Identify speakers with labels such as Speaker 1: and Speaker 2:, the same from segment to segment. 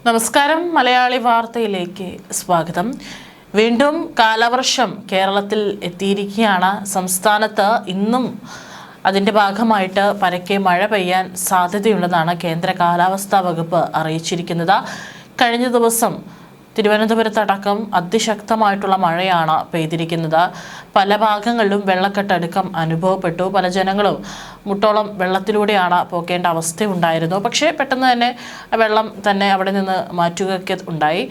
Speaker 1: നമസ്കാരം. മലയാളി വാർത്തയിലേക്ക് സ്വാഗതം. വീണ്ടും കാലവർഷം കേരളത്തിൽ എത്തിയിരിക്കുകയാണ്. സംസ്ഥാനത്ത് ഇന്നും അതിൻ്റെ ഭാഗമായിട്ട് പരക്കെ മഴ പെയ്യാൻ സാധ്യതയുണ്ടെന്നാണ് കേന്ദ്ര കാലാവസ്ഥാ വകുപ്പ് അറിയിച്ചിരിക്കുന്നത്. കഴിഞ്ഞ ദിവസം തിരുവനന്തപുരത്തടക്കം അതിശക്തമായിട്ടുള്ള മഴയാണ് പെയ്തിരിക്കുന്നത്. പല ഭാഗങ്ങളിലും വെള്ളക്കെട്ടടുക്കം അനുഭവപ്പെട്ടു. പല ജനങ്ങളും മുട്ടോളം വെള്ളത്തിലൂടെയാണ് പോകേണ്ട അവസ്ഥയുണ്ടായിരുന്നു. പക്ഷേ പെട്ടെന്ന് തന്നെ വെള്ളം തന്നെ അവിടെ നിന്ന് മാറ്റുകയൊക്കെ ഉണ്ടായി.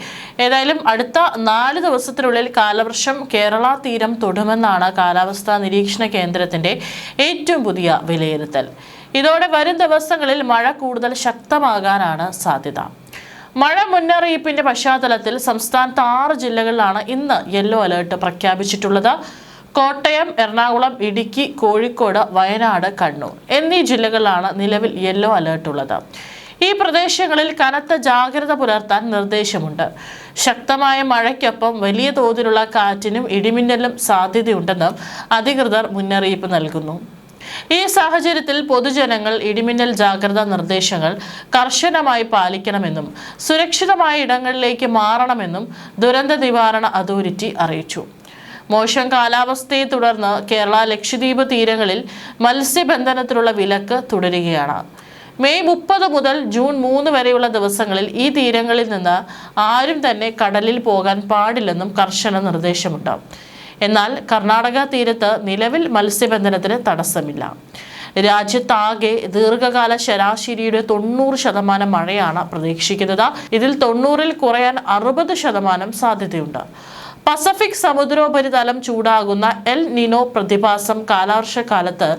Speaker 1: ഏതായാലും അടുത്ത 4 ദിവസത്തിനുള്ളിൽ കാലവർഷം കേരള തീരം തൊടുമെന്നാണ് കാലാവസ്ഥാ നിരീക്ഷണ കേന്ദ്രത്തിൻ്റെ ഏറ്റവും പുതിയ വിലയിരുത്തൽ. ഇതോടെ വരും ദിവസങ്ങളിൽ മഴ കൂടുതൽ ശക്തമാകാനാണ് സാധ്യത. മഴ മുന്നറിയിപ്പിന്റെ പശ്ചാത്തലത്തിൽ സംസ്ഥാനത്ത് 6 ജില്ലകളിലാണ് ഇന്ന് യെല്ലോ അലേർട്ട് പ്രഖ്യാപിച്ചിട്ടുള്ളത്. കോട്ടയം, എറണാകുളം, ഇടുക്കി, കോഴിക്കോട്, വയനാട്, കണ്ണൂർ എന്നീ ജില്ലകളിലാണ് നിലവിൽ യെല്ലോ അലേർട്ട് ഉള്ളത്. ഈ പ്രദേശങ്ങളിൽ കനത്ത ജാഗ്രത പുലർത്താൻ നിർദ്ദേശമുണ്ട്. ശക്തമായ മഴയ്ക്കൊപ്പം വലിയ തോതിലുള്ള കാറ്റിനും ഇടിമിന്നലിനും സാധ്യതയുണ്ടെന്നും അധികൃതർ മുന്നറിയിപ്പ് നൽകുന്നു. ഈ സാഹചര്യത്തിൽ പൊതുജനങ്ങൾ ഇടിമിന്നൽ ജാഗ്രതാ നിർദ്ദേശങ്ങൾ കർശനമായി പാലിക്കണമെന്നും സുരക്ഷിതമായ ഇടങ്ങളിലേക്ക് മാറണമെന്നും ദുരന്ത നിവാരണ അതോറിറ്റി അറിയിച്ചു. മോശം കാലാവസ്ഥയെ തുടർന്ന് കേരള ലക്ഷദ്വീപ് തീരങ്ങളിൽ മത്സ്യബന്ധനത്തിനുള്ള വിലക്ക് തുടരുകയാണ്. മെയ് 30 മുതൽ ജൂൺ 3 വരെയുള്ള ദിവസങ്ങളിൽ ഈ തീരങ്ങളിൽ നിന്ന് ആരും തന്നെ കടലിൽ പോകാൻ പാടില്ലെന്നും കർശന നിർദ്ദേശമുണ്ട്. എന്നാൽ കർണാടക തീരത്ത് നിലവിൽ മത്സ്യബന്ധനത്തിന് തടസ്സമില്ല. രാജ്യത്താകെ ദീർഘകാല ശരാശരിയുടെ 90% മഴയാണ് പ്രതീക്ഷിക്കുന്നത്. ഇതിൽ 90-ൽ കുറയാൻ 60% സാധ്യതയുണ്ട്. പസഫിക് സമുദ്രോപരിതലം ചൂടാകുന്ന എൽ നിനോ പ്രതിഭാസം കാലവർഷക്കാലത്ത്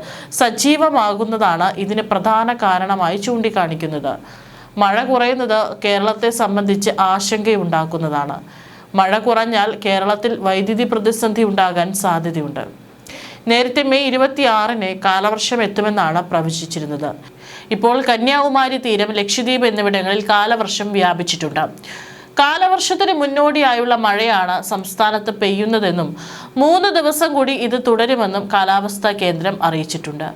Speaker 1: സജീവമാകുന്നതാണ് ഇതിന് പ്രധാന കാരണമായി ചൂണ്ടിക്കാണിക്കുന്നത്. മഴ കുറയുന്നത് കേരളത്തെ സംബന്ധിച്ച് ആശങ്കയുണ്ടാക്കുന്നതാണ്. മഴ കുറഞ്ഞാൽ കേരളത്തിൽ വൈദ്യുതി പ്രതിസന്ധി ഉണ്ടാകാൻ സാധ്യതയുണ്ട്. നേരത്തെ മെയ് 26-ന് കാലവർഷം എത്തുമെന്നാണ് പ്രവചിച്ചിരുന്നത്. ഇപ്പോൾ കന്യാകുമാരി തീരം, ലക്ഷദ്വീപ് എന്നിവിടങ്ങളിൽ കാലവർഷം വ്യാപിച്ചിട്ടുണ്ട്. കാലവർഷത്തിന് മുന്നോടിയായുള്ള മഴയാണ് സംസ്ഥാനത്ത് പെയ്യുന്നതെന്നും 3 ദിവസം കൂടി ഇത് തുടരുമെന്നും കാലാവസ്ഥാ കേന്ദ്രം അറിയിച്ചിട്ടുണ്ട്.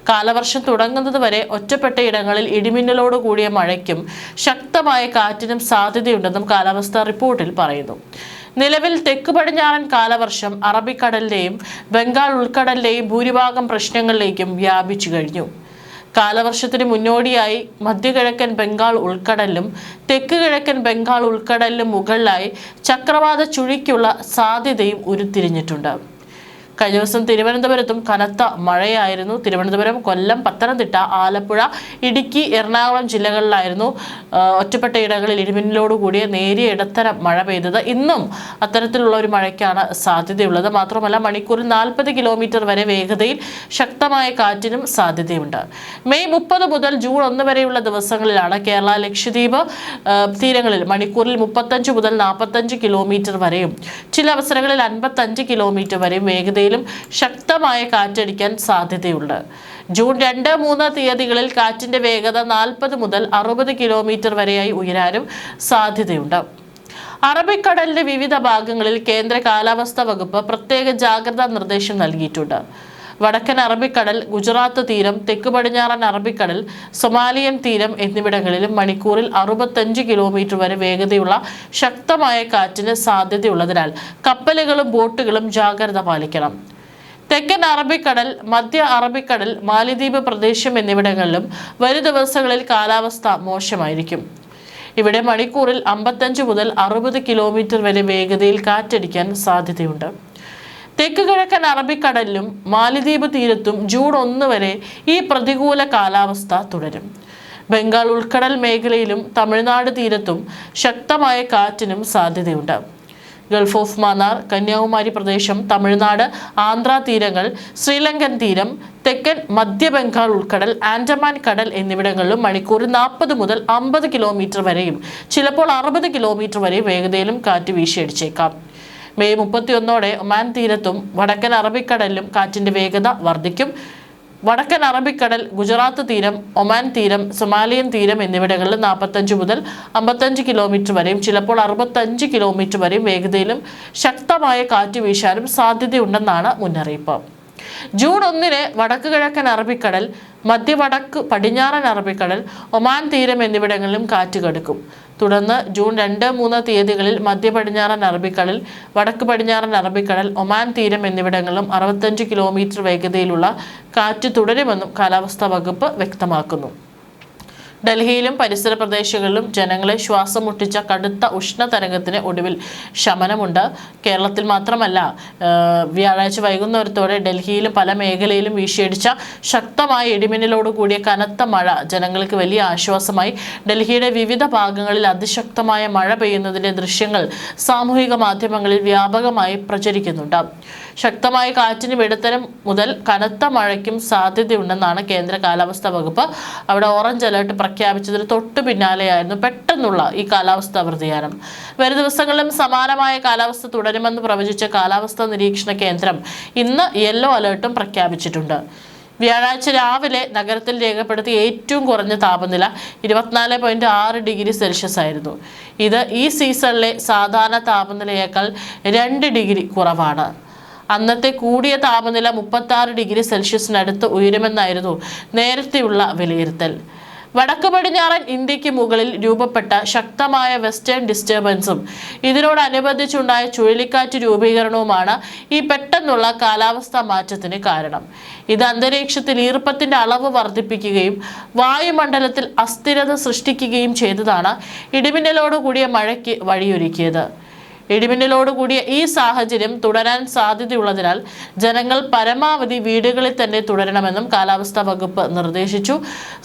Speaker 1: കാലവർഷം തുടങ്ങുന്നത് വരെ ഒറ്റപ്പെട്ട ഇടങ്ങളിൽ ഇടിമിന്നലോട് കൂടിയ മഴയ്ക്കും ശക്തമായ കാറ്റിനും സാധ്യതയുണ്ടെന്നും കാലാവസ്ഥാ റിപ്പോർട്ടിൽ പറയുന്നു. നിലവിൽ തെക്ക് പടിഞ്ഞാറൻ കാലവർഷം അറബിക്കടലിലെയും ബംഗാൾ ഉൾക്കടലിലെയും ഭൂരിഭാഗം പ്രശ്നങ്ങളിലേക്കും വ്യാപിച്ചു കഴിഞ്ഞു. കാലവർഷത്തിന് മുന്നോടിയായി മധ്യകിഴക്കൻ ബംഗാൾ ഉൾക്കടലിലും തെക്ക് കിഴക്കൻ ബംഗാൾ ഉൾക്കടലിലും മുകളിലായി ചക്രവാത ചുഴിക്കുള്ള സാധ്യതയും ഉരുത്തിരിഞ്ഞിട്ടുണ്ട്. കഴിഞ്ഞ ദിവസം തിരുവനന്തപുരത്തും കനത്ത മഴയായിരുന്നു. തിരുവനന്തപുരം, കൊല്ലം, പത്തനംതിട്ട, ആലപ്പുഴ, ഇടുക്കി, എറണാകുളം ജില്ലകളിലായിരുന്നു ഒറ്റപ്പെട്ട ഇടങ്ങളിൽ ഇടിമിന്നലോടുകൂടിയ നേരിയ ഇടത്തരം മഴ പെയ്തത്. ഇന്നും അത്തരത്തിലുള്ള ഒരു മഴയ്ക്കാണ് സാധ്യതയുള്ളത്. മാത്രമല്ല മണിക്കൂറിൽ 40 കിലോമീറ്റർ വരെ വേഗതയിൽ ശക്തമായ കാറ്റിനും സാധ്യതയുണ്ട്. മെയ് 30 മുതൽ ജൂൺ 1 വരെയുള്ള ദിവസങ്ങളിലാണ് കേരള ലക്ഷദ്വീപ് തീരങ്ങളിൽ മണിക്കൂറിൽ 35 മുതൽ 45 കിലോമീറ്റർ വരെയും ചില അവസരങ്ങളിൽ 55 കിലോമീറ്റർ വരെയും വേഗതയിൽ ശക്തമായ കാറ്റടിക്കാൻ സാധ്യതയുണ്ട്. ജൂൺ 2, 3 തീയതികളിൽ കാറ്റിന്റെ വേഗത 40 മുതൽ 60 കിലോമീറ്റർ വരെയായി ഉയരാനും സാധ്യതയുണ്ട്. അറബിക്കടലിന്റെ വിവിധ ഭാഗങ്ങളിൽ കേന്ദ്ര കാലാവസ്ഥാ വകുപ്പ് പ്രത്യേക ജാഗ്രതാ നിർദ്ദേശം നൽകിയിട്ടുണ്ട്. വടക്കൻ അറബിക്കടൽ, ഗുജറാത്ത് തീരം, തെക്ക് പടിഞ്ഞാറൻ അറബിക്കടൽ, സൊമാലിയൻ തീരം എന്നിവിടങ്ങളിലും മണിക്കൂറിൽ 65 കിലോമീറ്റർ വരെ വേഗതയുള്ള ശക്തമായ കാറ്റിന് സാധ്യതയുള്ളതിനാൽ കപ്പലുകളും ബോട്ടുകളും ജാഗ്രത പാലിക്കണം. തെക്കൻ അറബിക്കടൽ, മധ്യ അറബിക്കടൽ, മാലിദ്വീപ് പ്രദേശം എന്നിവിടങ്ങളിലും വരും ദിവസങ്ങളിൽ കാലാവസ്ഥ മോശമായിരിക്കും. ഇവിടെ മണിക്കൂറിൽ 55 മുതൽ 60 കിലോമീറ്റർ വരെ വേഗതയിൽ കാറ്റടിക്കാൻ സാധ്യതയുണ്ട്. തെക്ക് കിഴക്കൻ അറബിക്കടലിലും മാലിദ്വീപ് തീരത്തും ജൂൺ 1 വരെ ഈ പ്രതികൂല കാലാവസ്ഥ തുടരും. ബംഗാൾ ഉൾക്കടൽ മേഖലയിലും തമിഴ്നാട് തീരത്തും ശക്തമായ കാറ്റിനും സാധ്യതയുണ്ട്. ഗൾഫ് ഓഫ് മന്നാർ, കന്യാകുമാരി പ്രദേശം, തമിഴ്നാട്, ആന്ധ്ര തീരങ്ങൾ, ശ്രീലങ്കൻ തീരം, തെക്കൻ മധ്യ ബംഗാൾ ഉൾക്കടൽ, ആൻഡമാൻ കടൽ എന്നിവിടങ്ങളിലും മണിക്കൂറിൽ 40 മുതൽ 50 കിലോമീറ്റർ വരെയും ചിലപ്പോൾ 60 കിലോമീറ്റർ വരെയും വേഗതയിലും കാറ്റ് വീശിയടിച്ചേക്കാം. മെയ് 31-ഓടെ ഒമാൻ തീരത്തും വടക്കൻ അറബിക്കടലിലും കാറ്റിന്റെ വേഗത വർദ്ധിക്കും. വടക്കൻ അറബിക്കടൽ, ഗുജറാത്ത് തീരം, ഒമാൻ തീരം, സൊമാലിയൻ തീരം എന്നിവിടങ്ങളിൽ 45 മുതൽ 55 കിലോമീറ്റർ വരെയും ചിലപ്പോൾ 65 കിലോമീറ്റർ വരെയും വേഗതയിലും ശക്തമായ കാറ്റ് വീശാനും സാധ്യതയുണ്ടെന്നാണ് മുന്നറിയിപ്പ്. ജൂൺ 1 വടക്ക് കിഴക്കൻ അറബിക്കടൽ, മധ്യവടക്ക് പടിഞ്ഞാറൻ അറബിക്കടൽ, ഒമാൻ തീരം എന്നിവിടങ്ങളിലും കാറ്റ് കടക്കും. തുടർന്ന് ജൂൺ 2, 3 തീയതികളിൽ മധ്യ പടിഞ്ഞാറൻ അറബിക്കടൽ, വടക്ക് പടിഞ്ഞാറൻ അറബിക്കടൽ, ഒമാൻ തീരം എന്നിവിടങ്ങളിലും 65 കിലോമീറ്റർ വേഗതയിലുള്ള കാറ്റ് തുടരുമെന്നും കാലാവസ്ഥാ വകുപ്പ് വ്യക്തമാക്കുന്നു. ഡൽഹിയിലും പരിസര പ്രദേശങ്ങളിലും ജനങ്ങളെ ശ്വാസം മുട്ടിച്ച കടുത്ത ഉഷ്ണതരംഗത്തിന് ഒടുവിൽ ശമനമുണ്ട്. കേരളത്തിൽ മാത്രമല്ല, വ്യാഴാഴ്ച വൈകുന്നേരത്തോടെ ഡൽഹിയിലും പല മേഖലയിലും വീശിയടിച്ച ശക്തമായ ഇടിമിന്നലോട് കൂടിയ കനത്ത മഴ ജനങ്ങൾക്ക് വലിയ ആശ്വാസമായി. ഡൽഹിയുടെ വിവിധ ഭാഗങ്ങളിൽ അതിശക്തമായ മഴ പെയ്യുന്നതിന്റെ ദൃശ്യങ്ങൾ സാമൂഹിക മാധ്യമങ്ങളിൽ വ്യാപകമായി പ്രചരിക്കുന്നുണ്ട്. ശക്തമായ കാറ്റിനും ഇടത്തരം മുതൽ കനത്ത മഴയ്ക്കും സാധ്യതയുണ്ടെന്നാണ് കേന്ദ്ര കാലാവസ്ഥാ വകുപ്പ്. അവിടെ ഓറഞ്ച് അലേർട്ട് പ്രഖ്യാപിച്ചതിന് തൊട്ടു പിന്നാലെയായിരുന്നു പെട്ടെന്നുള്ള ഈ കാലാവസ്ഥാ വ്യതിയാനം. വരും ദിവസങ്ങളിലും സമാനമായ കാലാവസ്ഥ തുടരുമെന്ന് പ്രവചിച്ച കാലാവസ്ഥാ നിരീക്ഷണ കേന്ദ്രം ഇന്ന് യെല്ലോ അലേർട്ടും പ്രഖ്യാപിച്ചിട്ടുണ്ട്. വ്യാഴാഴ്ച രാവിലെ നഗരത്തിൽ രേഖപ്പെടുത്തിയ ഏറ്റവും കുറഞ്ഞ താപനില 24.6 ഡിഗ്രി സെൽഷ്യസ് ആയിരുന്നു. ഇത് ഈ സീസണിലെ സാധാരണ താപനിലയേക്കാൾ 2 ഡിഗ്രി കുറവാണ്. അന്നത്തെ കൂടിയ താപനില 36 ഡിഗ്രി സെൽഷ്യസിനടുത്ത് ഉയരുമെന്നായിരുന്നു നേരത്തെയുള്ള വിലയിരുത്തൽ. വടക്ക് പടിഞ്ഞാറൻ ഇന്ത്യക്ക് മുകളിൽ രൂപപ്പെട്ട ശക്തമായ വെസ്റ്റേൺ ഡിസ്റ്റർബൻസും ഇതിനോടനുബന്ധിച്ചുണ്ടായ ചുഴലിക്കാറ്റ് രൂപീകരണവുമാണ് ഈ പെട്ടെന്നുള്ള കാലാവസ്ഥാ മാറ്റത്തിന് കാരണം. ഇത് അന്തരീക്ഷത്തിൽ ഈർപ്പത്തിന്റെ അളവ് വർദ്ധിപ്പിക്കുകയും വായുമണ്ഡലത്തിൽ അസ്ഥിരത സൃഷ്ടിക്കുകയും ചെയ്തതാണ് ഇടിമിന്നലോടുകൂടിയ മഴയ്ക്ക് വഴിയൊരുക്കിയത്. ഇടിമിന്നലോടുകൂടിയ ഈ സാഹചര്യം തുടരാൻ സാധ്യതയുള്ളതിനാൽ ജനങ്ങൾ പരമാവധി വീടുകളിൽ തന്നെ തുടരണമെന്നും കാലാവസ്ഥാ വകുപ്പ് നിർദ്ദേശിച്ചു.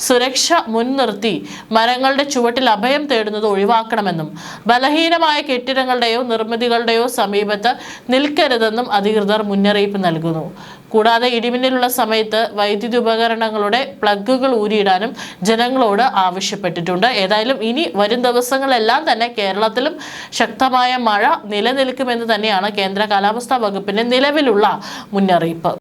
Speaker 1: സുരക്ഷ മുൻനിർത്തി മരങ്ങളുടെ ചുവട്ടിൽ അഭയം തേടുന്നത് ഒഴിവാക്കണമെന്നും ബലഹീനമായ കെട്ടിടങ്ങളുടെയോ നിർമ്മിതികളുടെയോ സമീപത്ത് നിൽക്കരുതെന്നും അധികൃതർ മുന്നറിയിപ്പ് നൽകുന്നു. കൂടാതെ ഇടിമിന്നലുള്ള സമയത്ത് വൈദ്യുതി ഉപകരണങ്ങളുടെ പ്ലഗുകൾ ഊരിയിടാനും ജനങ്ങളോട് ആവശ്യപ്പെട്ടിട്ടുണ്ട്. ഏതായാലും ഇനി വരും ദിവസങ്ങളെല്ലാം തന്നെ കേരളത്തിലും ശക്തമായ മഴ നിലനിൽക്കുമെന്ന് തന്നെയാണ് കേന്ദ്ര കാലാവസ്ഥാ വകുപ്പിന്റെ നിലവിലുള്ള മുന്നറിയിപ്പ്.